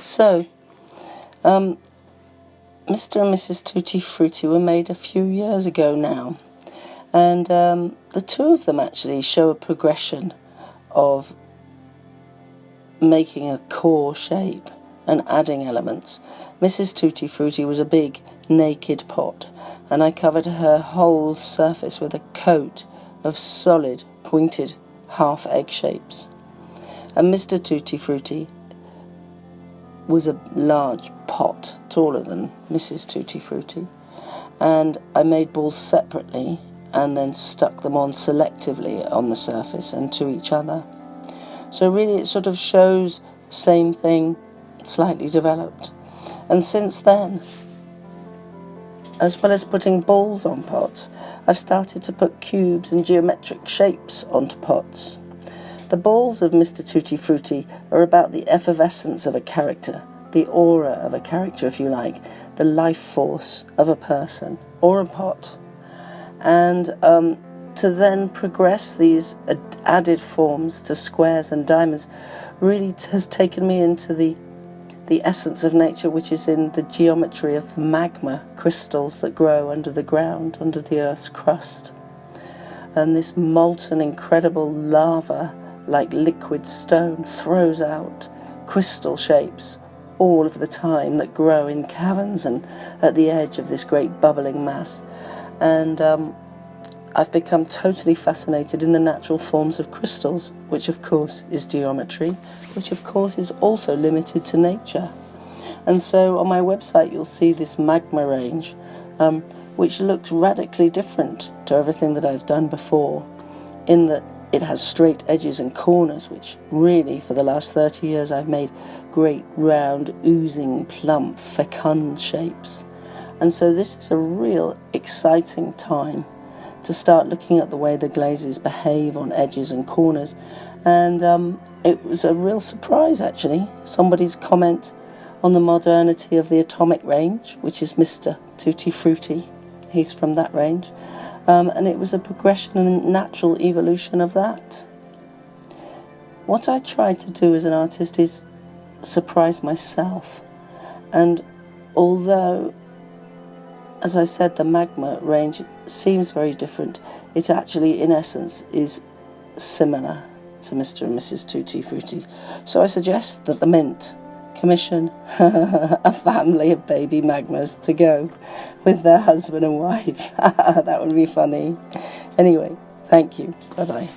So, Mr. and Mrs. Tutti Frutti were made a few years ago now, and the two of them actually show a progression of making a core shape and adding elements. Mrs. Tutti Frutti was a big naked pot, and I covered her whole surface with a coat of solid pointed half egg shapes. And Mr. Tutti Frutti was a large pot, taller than Mrs. Tutti Frutti, and I made balls separately and then stuck them on selectively on the surface and to each other. So really it sort of shows the same thing, slightly developed. And since then, as well as putting balls on pots, I've started to put cubes and geometric shapes onto pots. The balls of Mr. Tutti Frutti are about the effervescence of a character, the aura of a character, if you like, the life force of a person or a pot. And to then progress these added forms to squares and diamonds really has taken me into the essence of nature, which is in the geometry of magma crystals that grow under the ground, under the Earth's crust. And this molten, incredible lava, like liquid stone, throws out crystal shapes all of the time that grow in caverns and at the edge of this great bubbling mass. And I've become totally fascinated in the natural forms of crystals, which of course is geometry, which of course is also limited to nature. And so on my website you'll see this magma range, which looks radically different to everything that I've done before, in that it has straight edges and corners, which really for the last 30 years I've made great round, oozing, plump, fecund shapes. And so this is a real exciting time to start looking at the way the glazes behave on edges and corners. And it was a real surprise, actually, somebody's comment on the modernity of the atomic range, which is Mr. Tutti Frutti. He's from that range. And it was a progression and natural evolution of that. What I try to do as an artist is surprise myself. And although, as I said, the magma range seems very different, it actually, in essence, is similar to Mr. and Mrs. Tutti Frutti. So I suggest that the Mint commission a family of baby magmas to go with their husband and wife. That would be funny. Anyway, thank you. Bye-bye.